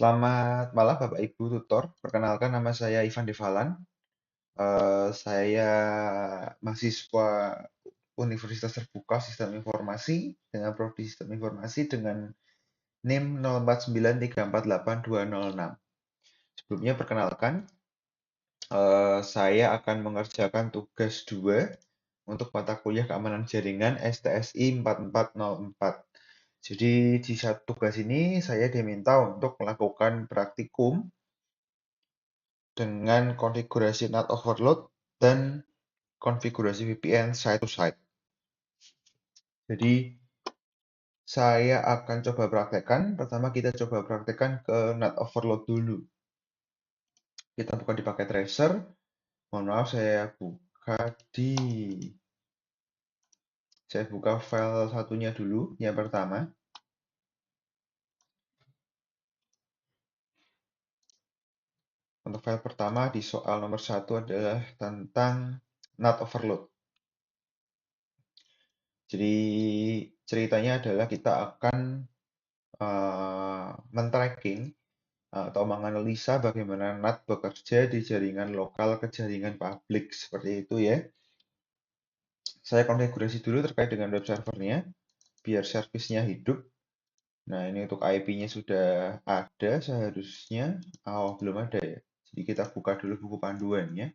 Selamat malam Bapak Ibu Tutor. Perkenalkan nama saya Ivan Devalan. Saya mahasiswa Universitas Terbuka Sistem Informasi dengan prodi Sistem Informasi dengan NIM 0493488206. Sebelumnya perkenalkan, saya akan mengerjakan tugas 2 untuk mata kuliah keamanan jaringan STSI 4404. Jadi di satu tugas ini saya diminta untuk melakukan praktikum dengan konfigurasi NAT overload dan konfigurasi VPN side to side. Jadi saya akan coba praktekkan. Pertama kita coba praktekkan ke NAT overload dulu. Kita buka di paket tracer. Mohon maaf saya buka file satunya dulu, yang pertama. Untuk file pertama di soal nomor 1 adalah tentang NAT overload. Jadi ceritanya adalah kita akan men-tracking atau menganalisa bagaimana NAT bekerja di jaringan lokal ke jaringan publik. Seperti itu ya. Saya konfigurasi dulu terkait dengan web servernya, biar servisnya hidup. Nah, ini untuk IP-nya sudah ada seharusnya. Oh, belum ada ya. Jadi kita buka dulu buku panduannya.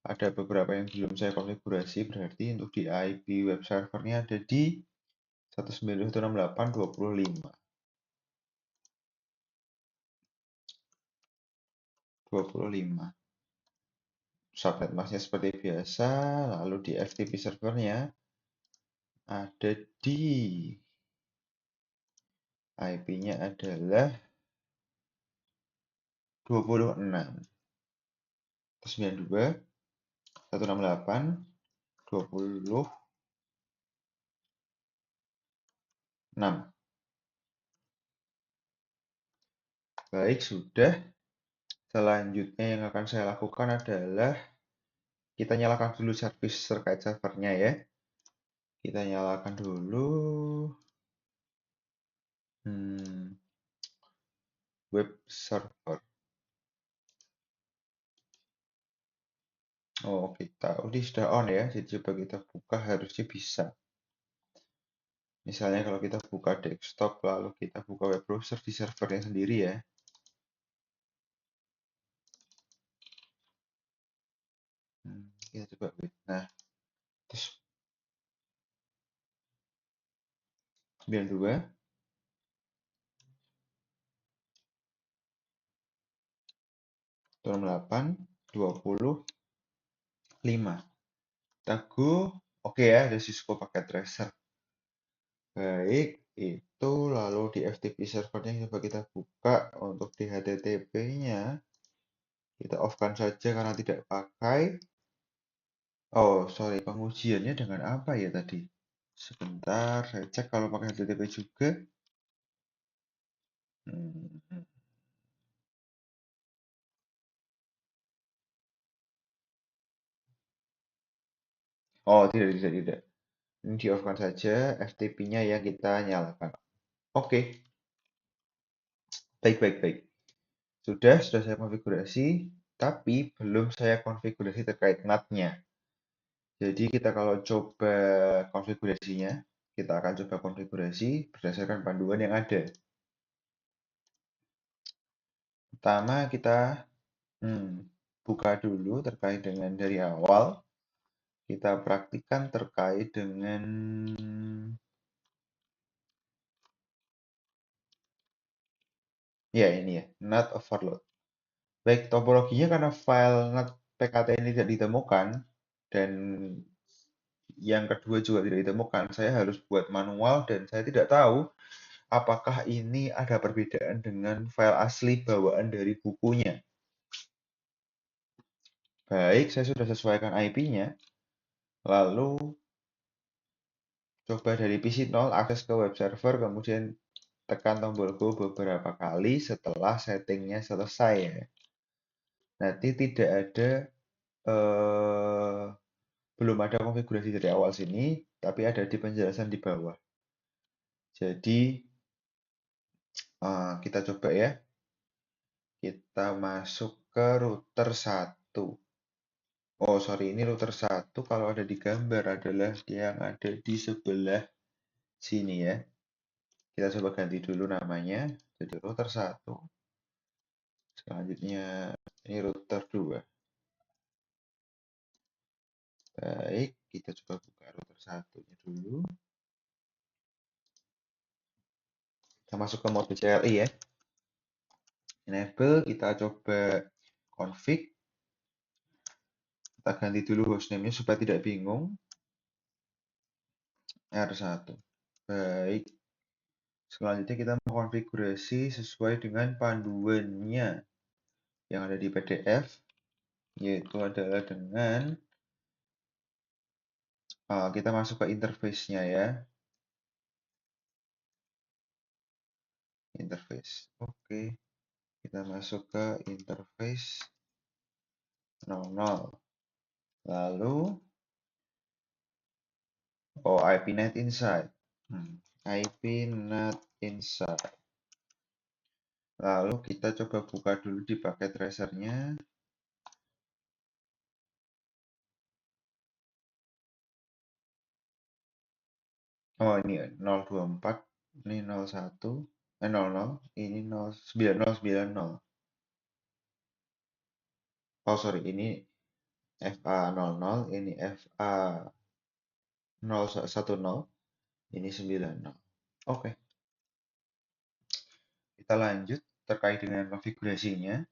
Ada beberapa yang belum saya konfigurasi, berarti untuk di IP web servernya ada di 192.168.25. 25. Subnet masknya seperti biasa, lalu di FTP servernya ada di IP-nya adalah 26, 92, 168, 26. Baik, sudah. Selanjutnya yang akan saya lakukan adalah kita nyalakan dulu service terkait servernya ya. Kita nyalakan dulu web server. Oh, ini sudah on ya. Jadi coba kita buka, harusnya bisa. Misalnya kalau kita buka desktop, lalu kita buka web browser di servernya sendiri ya. Kita coba. Nah, terus 92, 28, 25. Kita go. Oke ya, ada Cisco paket tracer. Baik, itu lalu di FTP servernya coba kita buka. Untuk di HTTP-nya kita off-kan saja karena tidak pakai. Oh, sorry, pengujiannya dengan apa ya tadi? Sebentar, saya cek kalau pakai HTTP juga. Hmm. Oh, tidak. Ini di off-kan saja, FTP-nya yang kita nyalakan. Oke, baik. Sudah saya konfigurasi, tapi belum saya konfigurasi terkait NAT-nya. Jadi kita kalau coba konfigurasinya, kita akan coba konfigurasi berdasarkan panduan yang ada. Pertama kita buka dulu terkait dengan dari awal. Kita praktikkan terkait dengan ya ini ya, NAT overload. Baik, topologinya karena file NAT PKT ini tidak ditemukan dan yang kedua juga tidak ditemukan, saya harus buat manual dan saya tidak tahu apakah ini ada perbedaan dengan file asli bawaan dari bukunya. Baik, saya sudah sesuaikan IP-nya. Lalu coba dari PC0 akses ke web server, kemudian tekan tombol Go beberapa kali setelah settingnya selesai ya. Nanti tidak ada belum ada konfigurasi dari awal sini, tapi ada di penjelasan di bawah. Jadi kita coba ya. Kita masuk ke router 1. Oh, sorry, ini router 1 kalau ada di gambar adalah dia yang ada di sebelah sini ya. Kita coba ganti dulu namanya jadi router 1. Selanjutnya ini router 2. Baik, kita coba buka router 1-nya dulu. Kita masuk ke mode CLI ya. Enable, kita coba config. Kita ganti dulu hostname-nya supaya tidak bingung. R1. Baik. Selanjutnya kita mengkonfigurasi sesuai dengan panduannya yang ada di PDF, yaitu adalah dengan kita masuk ke interface-nya ya. Interface. Oke. Kita masuk ke interface 00. Lalu, IPNet inside. IPNet inside. Lalu kita coba buka dulu di paket tracernya. Oh, ini 024, ini 01, 00, ini 9090. Oh, sorry, ini FA00, ini FA010, ini 90. Oke, kita lanjut terkait dengan konfigurasinya.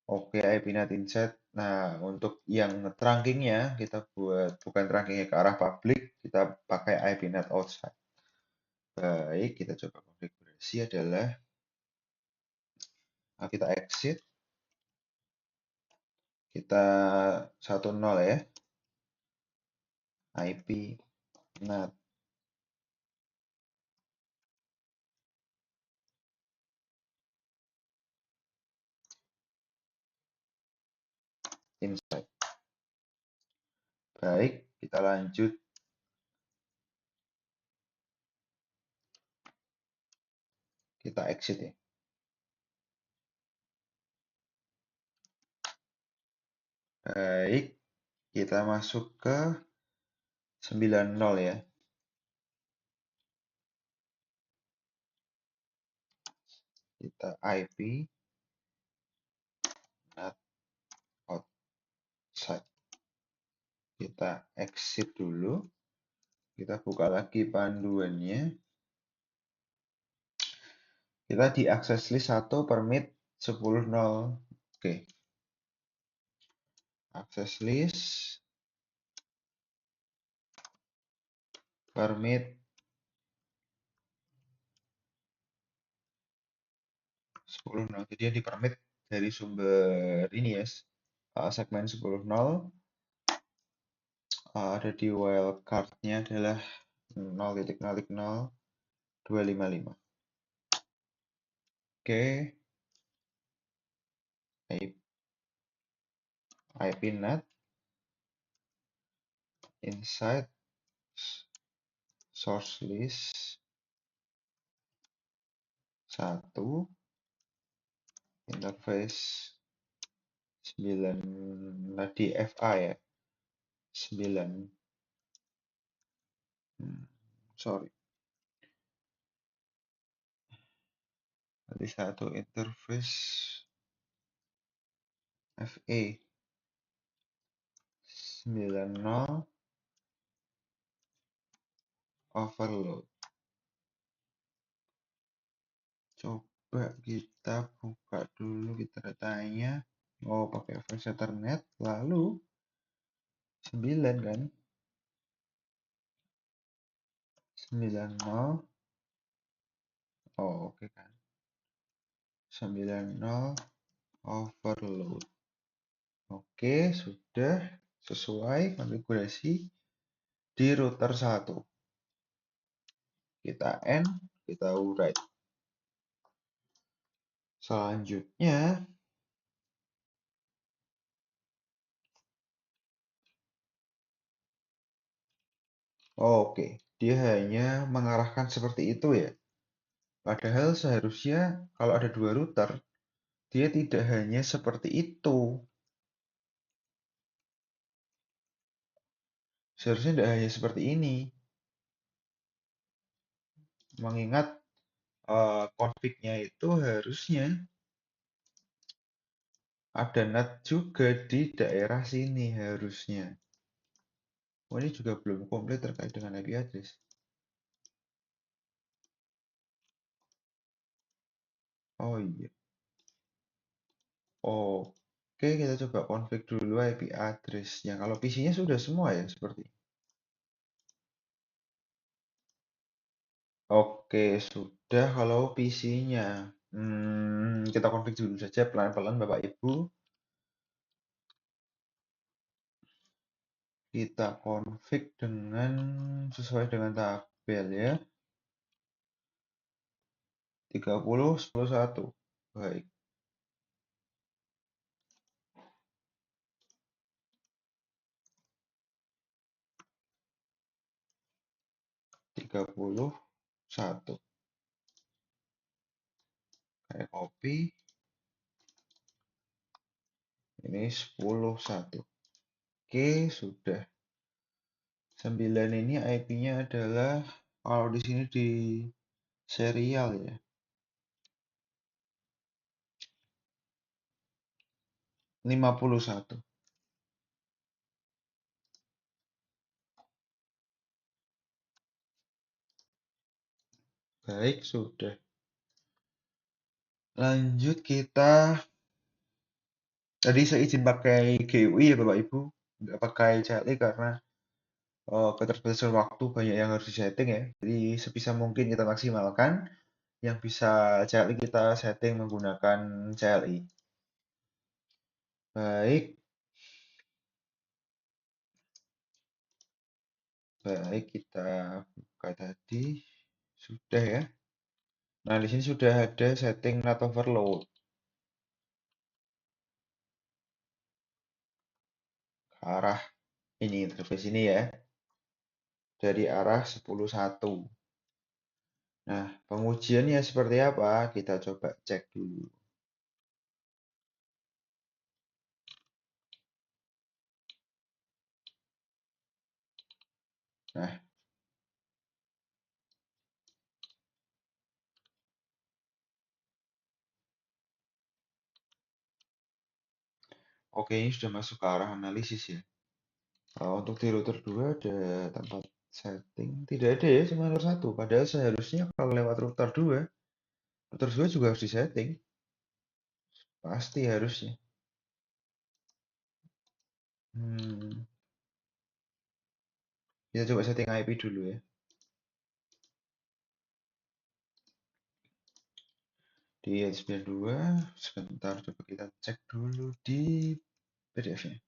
Oke, IPNet inside. Nah, untuk yang trunkingnya, kita buat bukan trunkingnya ke arah publik, kita pakai IPNet outside. Baik, kita coba konfigurasi adalah kita exit, kita 10 ya, IPNet inside. Baik, kita lanjut. Kita exit ya. Baik, kita masuk ke 90 ya. Kita IP net outside. Kita exit dulu. Kita buka lagi panduannya. Kita di access list 1 permit 10.0. Oke. Access list permit 10.0. Jadi yang di permit dari sumber ini ya. Segmen 10.0 ada di wildcard-nya adalah 0.0.255. Oke. IPNet inside source list 1 interface 9 di FA ya 9 sorry tadi 1 interface FA 90 overload. Coba kita buka dulu kita datanya. Oh, pakai flash ethernet lalu 9 kan 90. Oh, oke kan 90 overload. Oke, sudah sesuai konfigurasi di router 1. Kita end, kita write. Selanjutnya, oke, dia hanya mengarahkan seperti itu ya. Padahal seharusnya kalau ada dua router, dia tidak hanya seperti itu. Seharusnya tidak hanya seperti ini. Mengingat konfliknya itu harusnya ada NAT juga di daerah sini harusnya. Oh, ini juga belum komplit terkait dengan IP address. Oh iya. Oke, kita coba konflik dulu IP address-nya. Kalau PC-nya sudah semua ya, seperti. Oke, sudah kalau PC-nya. Kita konflik dulu saja pelan-pelan Bapak Ibu. Kita konflik dengan sesuai dengan tabel ya. 30, 10, 1. Baik. 31. Kayak copy. Ini 10, 1. Oke, sudah. 9 ini IP-nya adalah kalau di sini di serial ya. 51. Baik, sudah. Lanjut kita tadi saya izin pakai GUI ya Bapak Ibu, nggak pakai CLI karena keterbatasan waktu banyak yang harus disetting ya. Jadi sebisa mungkin kita maksimalkan. Yang bisa CLI kita setting menggunakan CLI. Baik, baik kita buka tadi sudah ya. Nah di sini sudah ada setting NAT overload ke arah ini interface ini ya, dari arah 10.1. Nah, pengujiannya seperti apa? Kita coba cek dulu. Nah, oke ini sudah masuk ke arah analisis ya. Untuk di router 2 ada tempat setting. Tidak ada ya, cuma router 1. Padahal seharusnya kalau lewat router 2 juga harus disetting. Pasti harusnya. Hmm, kita coba setting IP dulu ya. Di 92, sebentar coba kita cek dulu di PDF-nya.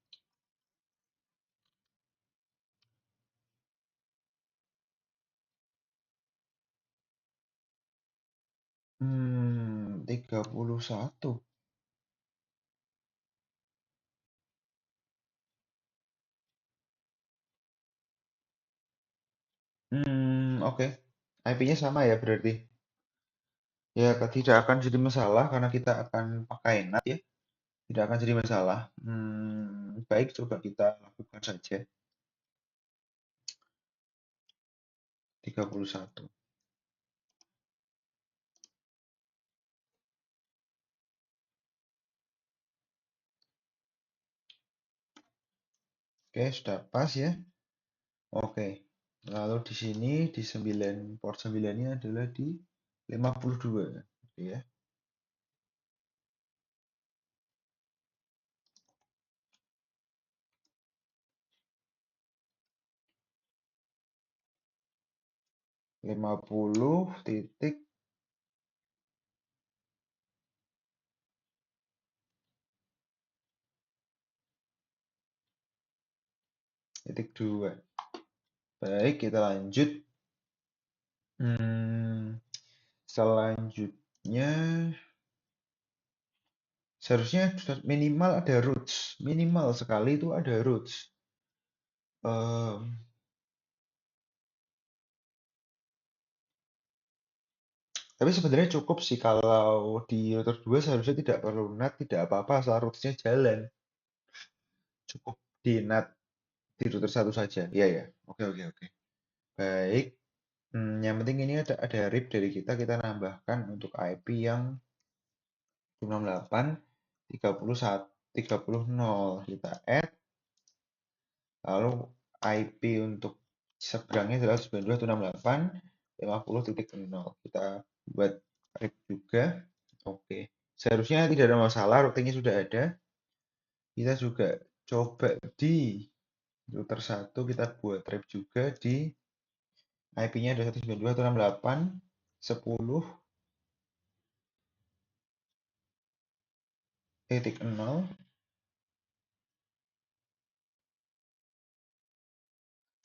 Hmm, 31. Oke. IP-nya sama ya berarti. Ya, tidak akan jadi masalah karena kita akan pakai NAT ya. Tidak akan jadi masalah. Baik, coba kita lakukan saja. 31. Oke, sudah pas ya. Oke. Lalu di sini di 9 port 9-nya adalah di 52 ya. 50.2. Baik, kita lanjut. Selanjutnya seharusnya minimal ada roots. Minimal sekali itu ada roots. Tapi sebenarnya cukup sih kalau di router 2 seharusnya tidak perlu NAT, tidak apa-apa asal routersnya jalan. Cukup di NAT di router satu saja. Iya ya. Oke oke oke. Baik. Yang penting ini ada RIP dari kita nambahkan untuk IP yang 268 31 30.0 kita add, lalu IP untuk seberangnya adalah 92.168.50.0. Kita buat RIP juga. Oke. Seharusnya tidak ada masalah, routingnya sudah ada. Kita juga coba di router 1 kita buat RIP juga di IP-nya ada 192.168.10.0.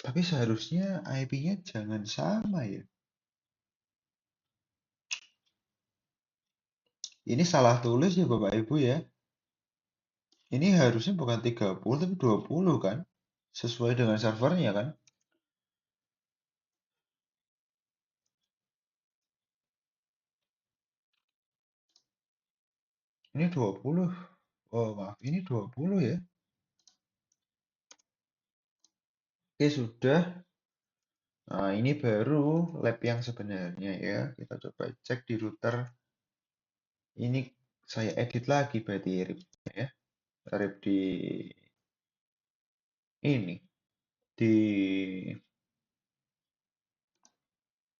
Tapi seharusnya IP-nya jangan sama ya. Ini salah tulis ya Bapak Ibu ya. Ini harusnya bukan 30 tapi 20 kan? Sesuai dengan servernya kan? Ini 20. Oh maaf, ini 20 ya. Oke sudah. Nah ini baru lab yang sebenarnya ya. Kita coba cek di router. Ini saya edit lagi berarti RIP ya. RIP di ini. Di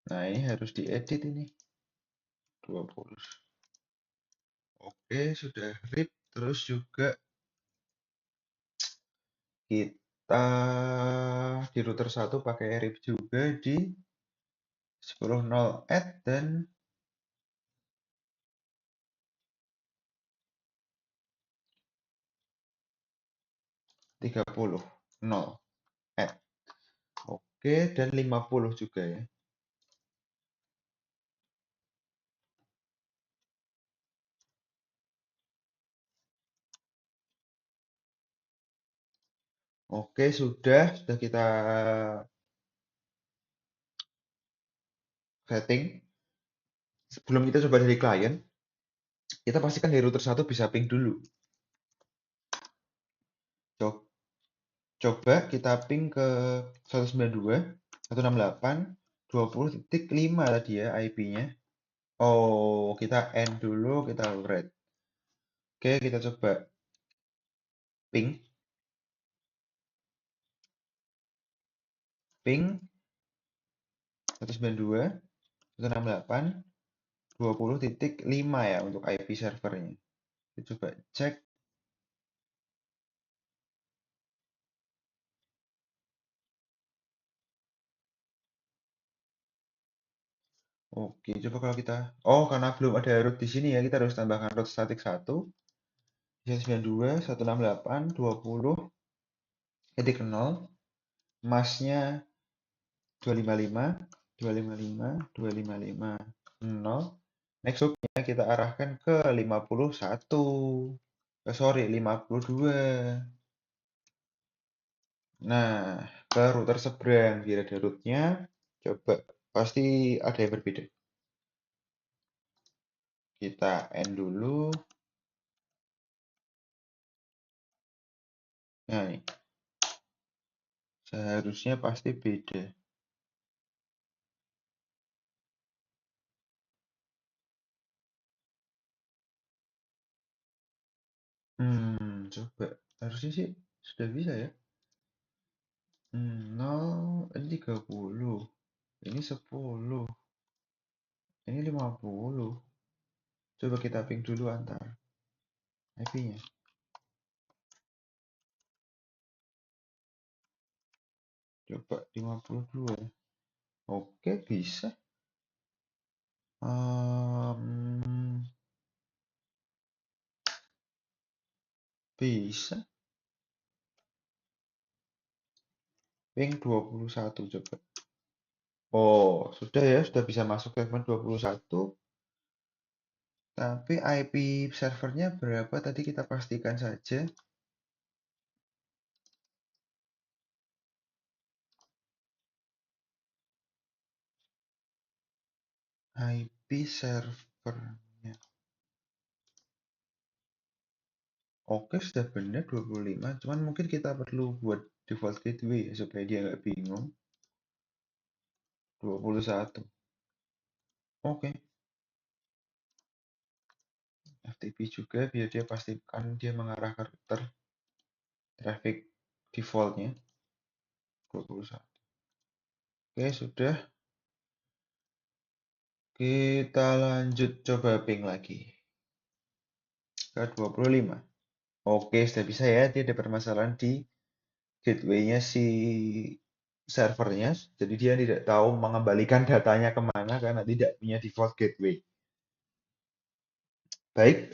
Nah ini harus diedit ini. 20. Oke sudah RIP. Terus juga kita di router 1 pakai RIP juga di 10.0 add dan 30 0 add. Oke, dan 50 juga ya. Oke, sudah kita setting. Sebelum kita coba dari klien, kita pastikan dari router 1 bisa ping dulu. Coba kita ping ke 192.168.20.5 tadi ya IP-nya. Oh, kita end dulu, kita read. Oke, kita coba ping. Ping 192.168.20.5 ya untuk IP servernya. Kita coba cek. Oke, coba kalau kita, oh karena belum ada root di sini ya, kita harus tambahkan root statik 1, 92.168.20.0, masnya 255, 255, 255, 0. Next loopnya kita arahkan ke 51. Sorry, 52. Nah, ke router seberang, biar ada rootnya. Coba, pasti ada yang berbeda. Kita end dulu. Nah, ini. Seharusnya pasti beda. Coba. Harusnya sih sudah bisa ya. 0, ini 30. Ini 10. Ini 50. Coba kita ping dulu antar IP-nya. Coba 52. Oke, bisa. Bisa. Ping 21 coba. Oh, sudah ya, sudah bisa masuk segmen 21. Tapi IP servernya berapa tadi kita pastikan saja. IP IP servernya. Oke, sudah benar 25. Cuman mungkin kita perlu buat default gateway ya, supaya dia nggak bingung. 21. Oke, FTP juga biar dia pastikan dia mengarah ke router traffic defaultnya 21. Oke, sudah. Kita lanjut coba ping lagi ke 25. Oke, sudah bisa ya. Dia ada permasalahan di gateway-nya si servernya. Jadi dia tidak tahu mengembalikan datanya kemana karena tidak punya default gateway. Baik,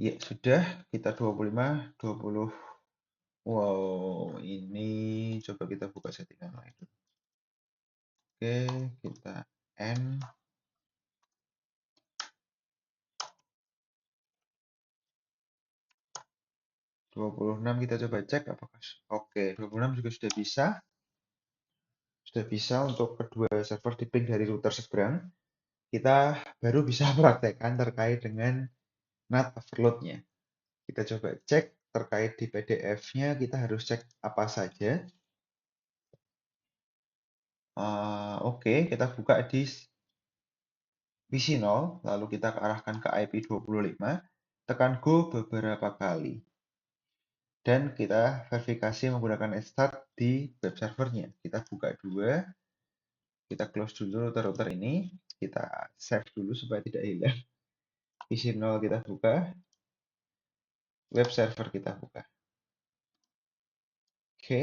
ya sudah. Kita 25, 20. Wow, ini coba kita buka settingan lain. Oke, kita N. 26 kita coba cek apakah. Oke, 26 juga sudah bisa. Sudah bisa untuk kedua server di ping dari router seberang. Kita baru bisa praktekkan terkait dengan NAT overload-nya. Kita coba cek terkait di PDF-nya, kita harus cek apa saja. Oke, kita buka di PC0, lalu kita arahkan ke IP 25, tekan Go beberapa kali. Dan kita verifikasi menggunakan start di web servernya. Kita buka dua, kita close dulu router-router ini, kita save dulu supaya tidak hilang. PC0 kita buka, web server kita buka. Oke,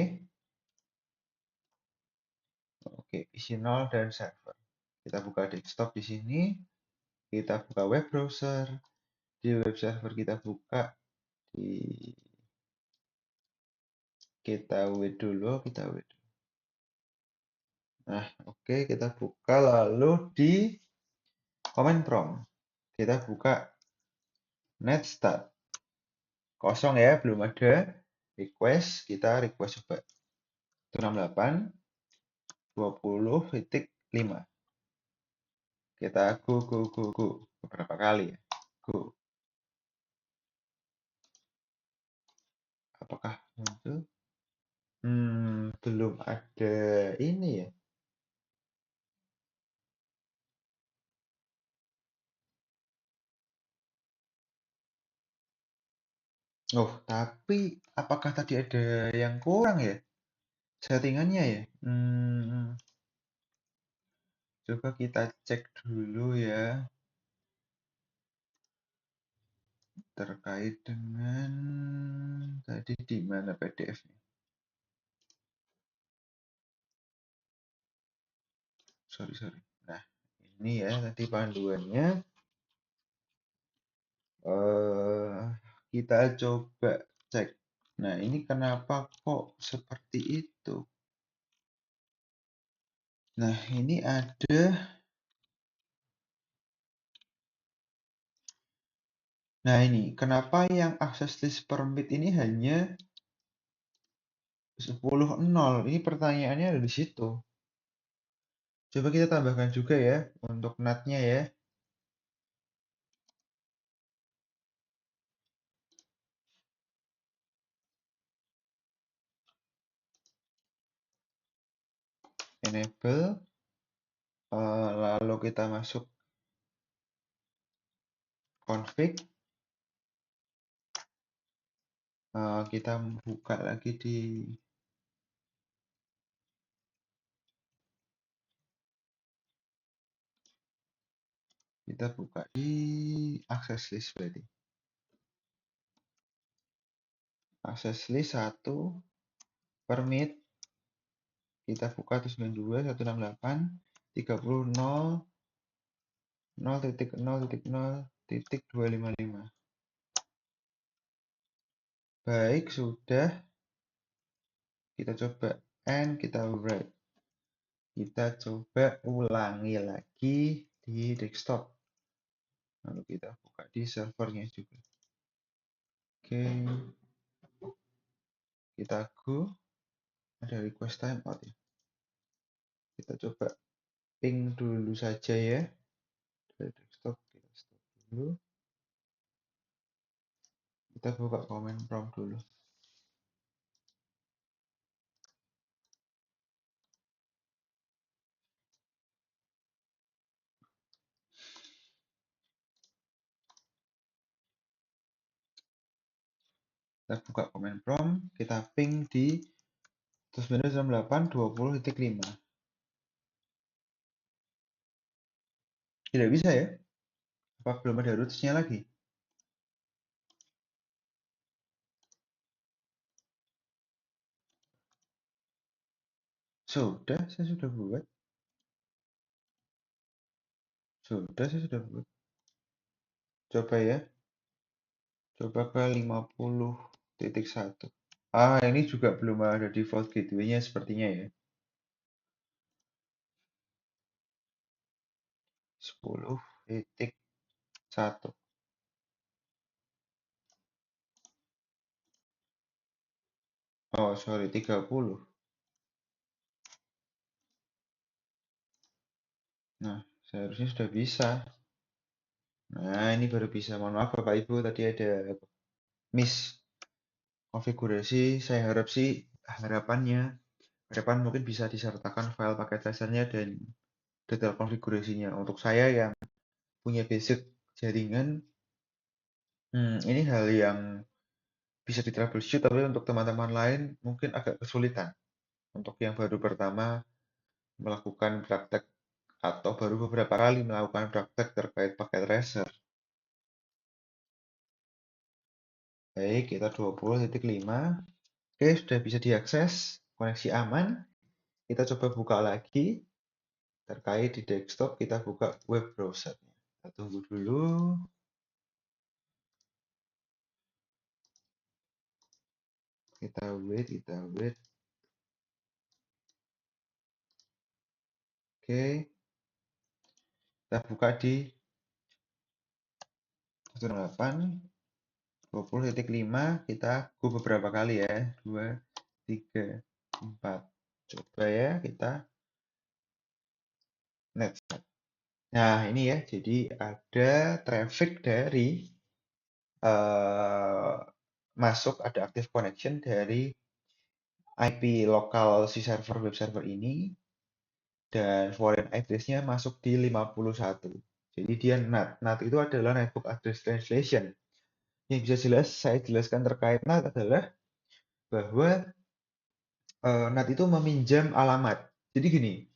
oke, PC0 dan server. Kita buka desktop di sini, kita buka web browser, di web server kita buka di kita wait dulu, kita wait. Nah, oke, kita buka lalu di command prompt kita buka netstart. Kosong ya, belum ada request, kita request coba 168 20.5. Kita go beberapa kali ya. Go. Apakah muncul? Belum ada ini ya. Oh, tapi apakah tadi ada yang kurang ya? Settingannya ya? Coba kita cek dulu ya. Terkait dengan tadi di mana PDF-nya? Sorry. Nah, ini ya tadi panduannya. Kita coba cek. Nah, ini kenapa kok seperti itu? Nah, ini ada. Nah, ini kenapa yang access list permit ini hanya 10.0? Ini pertanyaannya ada di situ. Coba kita tambahkan juga ya untuk NAT-nya ya. Enable. Lalu kita masuk config. Kita buka lagi di access list berarti. Access list 1 permit kita buka 192.168.0.0.0.0.255. Baik, sudah. Kita coba and kita write. Kita coba ulangi lagi di desktop. Lalu kita buka di servernya juga. Oke. Kita go. Ada request timeout ya. Kita coba ping dulu saja ya. Dari desktop kita stop dulu. Kita buka comment prompt dulu. Kita buka comment prompt, kita ping di 19.8.20.5. Tidak bisa ya? Apa belum ada rootsnya lagi? Sudah, saya sudah buat. Sudah, saya sudah buat. Coba ya. Coba ke 50.1. Ah, ini juga belum ada default gateway-nya sepertinya ya. 10.1. Oh, sorry, 30. Nah, seharusnya sudah bisa. Nah, ini baru bisa. Mohon maaf Bapak Ibu, tadi ada miss konfigurasi. Saya harap sih, harapannya, harapan mungkin bisa disertakan file paket tracernya dan detail konfigurasinya. Untuk saya yang punya basic jaringan, ini hal yang bisa di troubleshoot, tapi untuk teman-teman lain mungkin agak kesulitan. Untuk yang baru pertama melakukan praktek atau baru beberapa kali melakukan praktek terkait paket tracer. Baik, kita 20.5. Oke, sudah bisa diakses, koneksi aman. Kita coba buka lagi terkait di desktop, kita buka web browser. Kita tunggu dulu. Kita wait, kita wait. Oke, kita buka di 20.5, kita go beberapa kali ya. 2, 3, 4. Coba ya, kita next. Nah, ini ya, jadi ada traffic dari masuk, ada active connection dari IP lokal si server web server ini, dan foreign address-nya masuk di 51. Jadi dia NAT. NAT itu adalah Network Address Translation. Yang bisa saya jelaskan terkait NAT adalah bahwa NAT itu meminjam alamat. Jadi gini,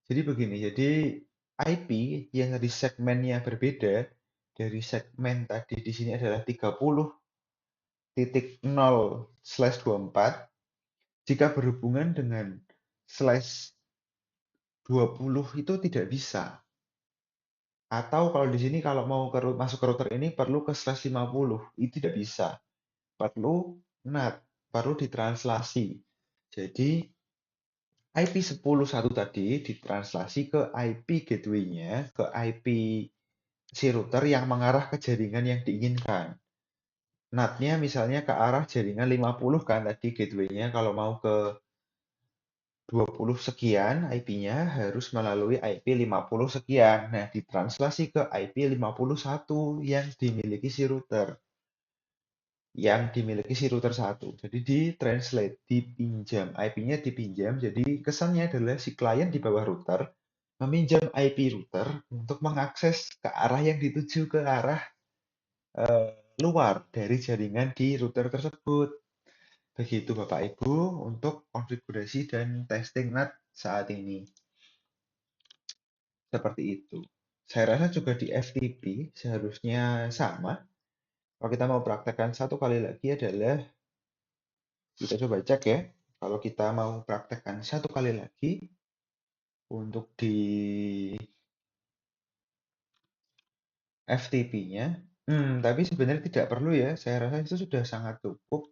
jadi IP yang dari segmennya berbeda, dari segmen tadi di sini adalah 30.0/24, jika berhubungan dengan slash 20 itu tidak bisa. Atau kalau di sini kalau mau masuk ke router ini perlu ke slash 50, itu tidak bisa. Perlu NAT, perlu ditranslasi. Jadi IP 10.1 tadi ditranslasi ke IP gateway-nya, ke IP si router yang mengarah ke jaringan yang diinginkan. NAT-nya misalnya ke arah jaringan 50 kan tadi gateway-nya, kalau mau ke 20 sekian IP-nya harus melalui IP 50 sekian. Nah, ditranslasi ke IP 51 yang dimiliki si router. Satu. Jadi di-translate, dipinjam. IP-nya dipinjam, jadi kesannya adalah si klien di bawah router meminjam IP router untuk mengakses ke arah yang dituju, ke arah luar dari jaringan di router tersebut. Begitu Bapak Ibu untuk konfigurasi dan testing NAT saat ini. Seperti itu. Saya rasa juga di FTP seharusnya sama. Kalau kita mau praktekkan satu kali lagi adalah, kita coba cek ya. Kalau kita mau praktekkan satu kali lagi untuk di FTP-nya, tapi sebenarnya tidak perlu ya. Saya rasa itu sudah sangat cukup.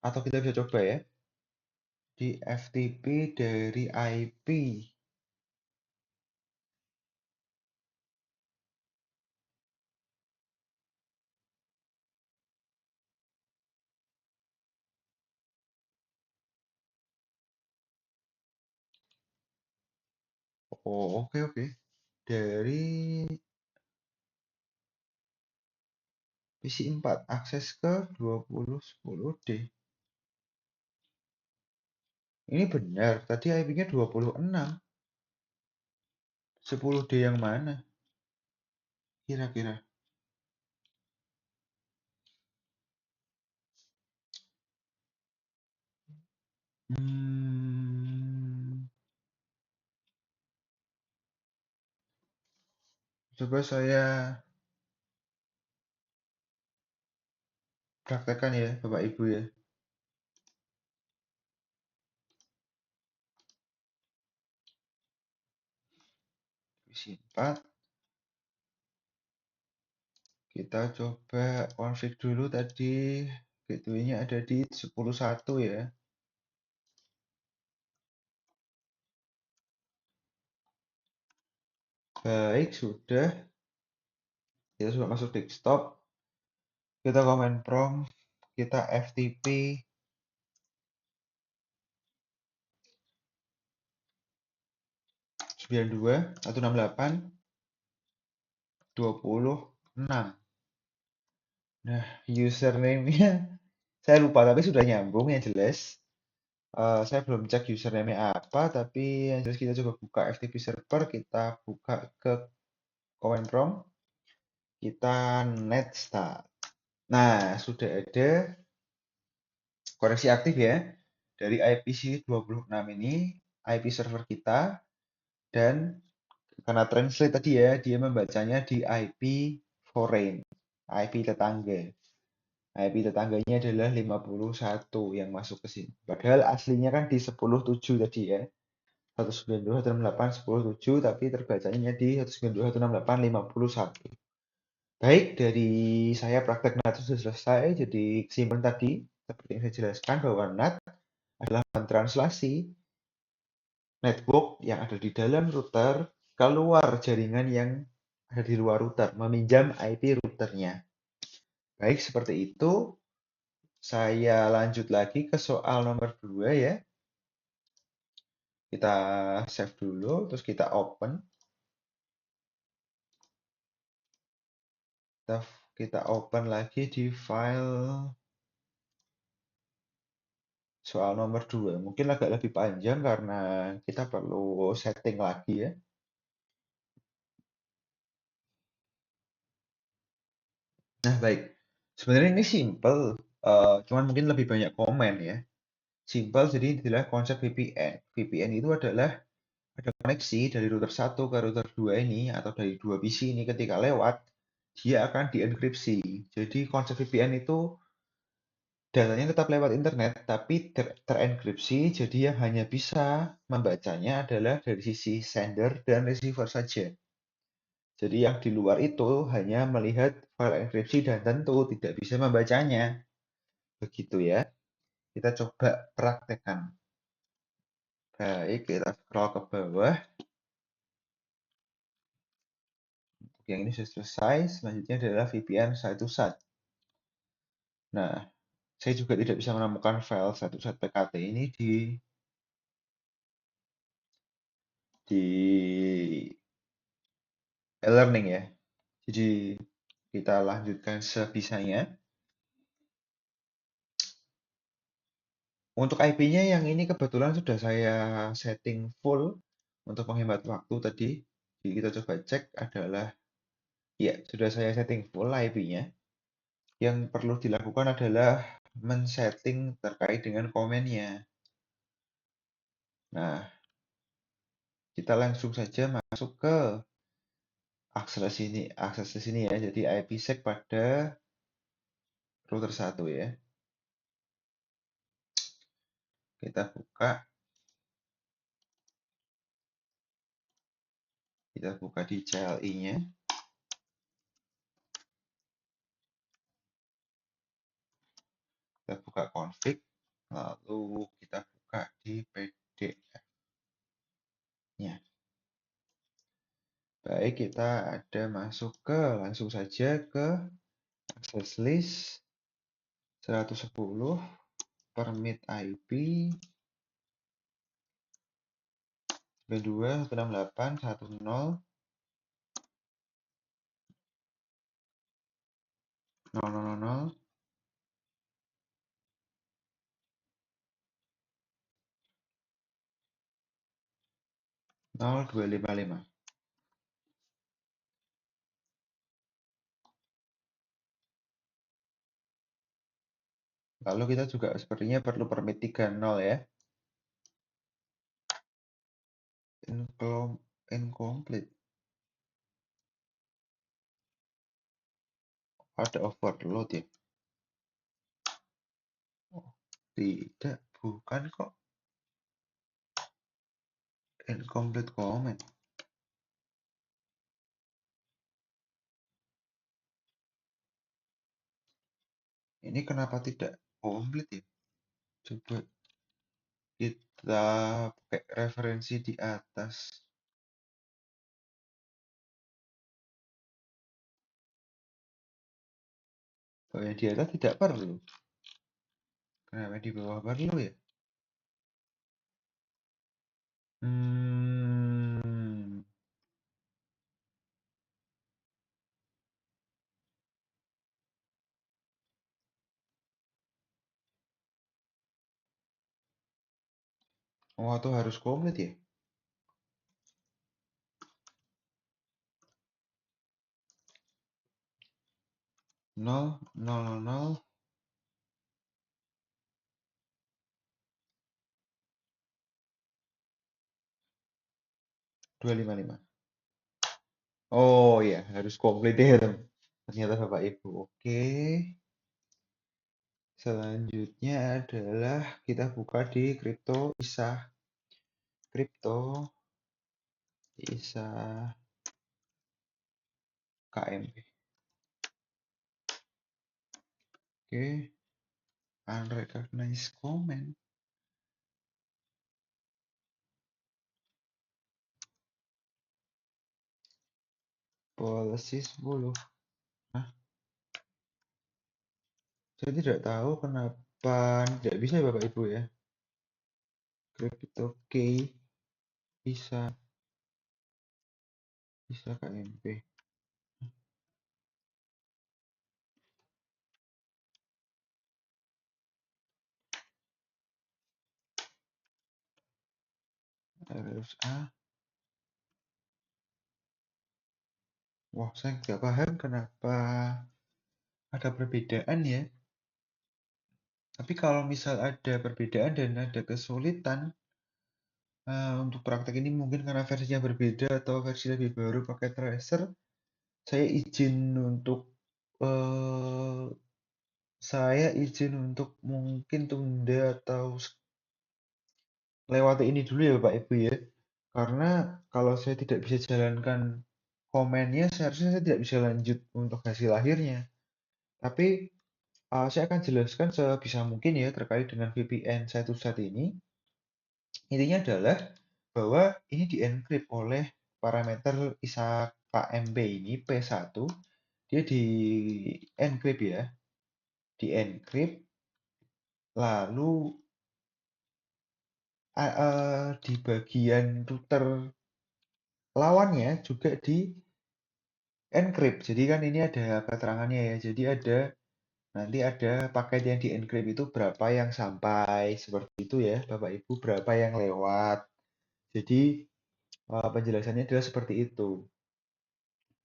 Atau kita bisa coba ya di FTP dari IP. Oh, oke oke. Dari PC 4 akses ke 2010D. Ini benar, tadi IP-nya 26. 10D yang mana kira-kira? Hmm, coba saya praktekkan ya, Bapak Ibu ya. PC 4, kita coba config dulu tadi. Gateway-nya ada di 10.1 ya. Baik, sudah. Kita sudah masuk desktop. Kita command prompt, kita FTP 92.168.26. Nah, username-nya saya lupa, tapi sudah nyambung yang jelas. Saya belum cek username-nya apa, tapi yang jelas kita coba buka FTP server, kita buka ke command prompt, kita net start. Nah, sudah ada koneksi aktif ya. Dari IPC26 ini, IP server kita, dan karena translate tadi ya, dia membacanya di IP foreign, IP tetangga. IP tetangganya adalah 51 yang masuk ke sini. Padahal aslinya kan di 10.7 tadi ya. 192.168.10.7 tapi terbacanya di 192.168.51. Baik, dari saya praktek NAT sudah selesai. Jadi kesimpulan tadi, seperti yang saya jelaskan bahwa NAT adalah translasi network yang ada di dalam router keluar jaringan yang ada di luar router, meminjam IP routernya. Baik, seperti itu. Saya lanjut lagi ke soal nomor 2 ya. Kita save dulu, terus kita open. Kita open lagi di file soal nomor 2. Mungkin agak lebih panjang karena kita perlu setting lagi ya. Nah, baik. Sebenarnya ini simple, cuman mungkin lebih banyak komen ya. Simple, jadi adalah konsep VPN. VPN itu adalah ada koneksi dari router 1 ke router 2 ini, atau dari dua PC ini ketika lewat, dia akan dienkripsi. Jadi konsep VPN itu datanya tetap lewat internet, tapi terenkripsi, jadi yang hanya bisa membacanya adalah dari sisi sender dan receiver saja. Jadi yang di luar itu hanya melihat file enkripsi dan tentu tidak bisa membacanya. Begitu ya. Kita coba praktekkan. Baik, kita scroll ke bawah. Yang ini sudah selesai. Selanjutnya adalah VPN 1.sat. Nah, saya juga tidak bisa menemukan file 1.sat PKT ini di e-learning ya. Jadi kita lanjutkan sebisanya. Untuk IP-nya yang ini kebetulan sudah saya setting full untuk menghemat waktu tadi. Jadi kita coba cek adalah, ya sudah saya setting full IP-nya. Yang perlu dilakukan adalah men-setting terkait dengan komennya. Nah, kita langsung saja masuk ke akses ke sini ya. Jadi IPsec pada router 1 ya. Kita buka di CLI-nya. Kita buka config, lalu kita buka di PDF-nya. Baik, kita ada masuk ke langsung saja ke access list 110 permit IP B2 168 10 0000 0255. Lalu kita juga sepertinya perlu permit 30 ya. Incomplete. Ada overload ya? Oh, tidak, bukan kok. Incomplete comment. Ini kenapa tidak komplit ya? Coba kita pakai referensi di atas. Oh, yang di atas tidak perlu. Kenapa di bawah perlu ya? Hmm. Oh, itu harus komplit ya? 0, 0, 0, 255. Oh ya, harus komplit ya, teman. Ternyata Bapak Ibu. Oke. Selanjutnya adalah kita buka di kripto ISA KMB. Oke, unrecognized comment. Policy 10. Nah, saya tidak tahu kenapa tidak bisa ya Bapak Ibu ya. Crypto key bisa KMB. RSA. Wah, saya nggak paham kenapa ada perbedaan ya. Tapi kalau misal ada perbedaan dan ada kesulitan untuk praktek ini mungkin karena versinya berbeda atau versi lebih baru pakai tracer, saya izin untuk eh, mungkin tunda atau lewati ini dulu ya Bapak Ibu ya. Karena kalau saya tidak bisa jalankan komennya, seharusnya saya tidak bisa lanjut untuk hasil akhirnya. Tapi saya akan jelaskan sebisa mungkin ya terkait dengan VPN satu saat ini. Intinya adalah bahwa ini di-encrypt oleh parameter ISA KMB ini P1. Dia di-encrypt ya. Di-encrypt lalu di bagian router lawannya juga di-encrypt. Jadi kan ini ada keterangannya ya. Jadi nanti ada paket yang di-encrypt itu berapa yang sampai seperti itu ya Bapak Ibu, berapa yang lewat. Jadi penjelasannya adalah seperti itu.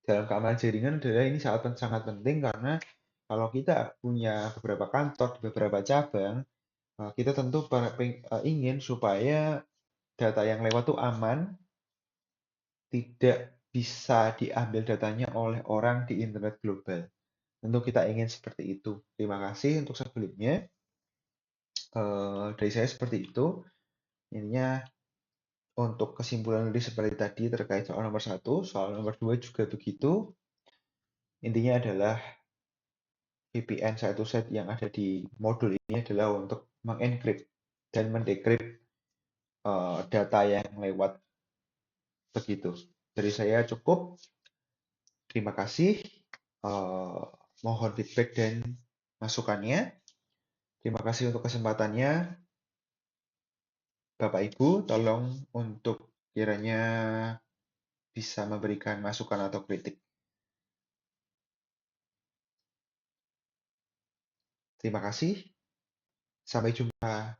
Dalam keamanan jaringan adalah ini sangat penting karena kalau kita punya beberapa kantor di beberapa cabang, kita tentu ingin supaya data yang lewat itu aman, tidak bisa diambil datanya oleh orang di internet global. Tentu kita ingin seperti itu. Terima kasih untuk sebelumnya. Dari saya seperti itu. Ininya untuk kesimpulan lebih seperti tadi terkait soal nomor 1, soal nomor 2 juga begitu. Intinya adalah VPN satu set yang ada di modul ini adalah untuk mengencrypt dan mendekrypt data yang lewat begitu. Dari saya cukup. Terima kasih. Eh, mohon feedback dan masukannya. Terima kasih untuk kesempatannya. Bapak Ibu, tolong untuk kiranya bisa memberikan masukan atau kritik. Terima kasih, sampai jumpa.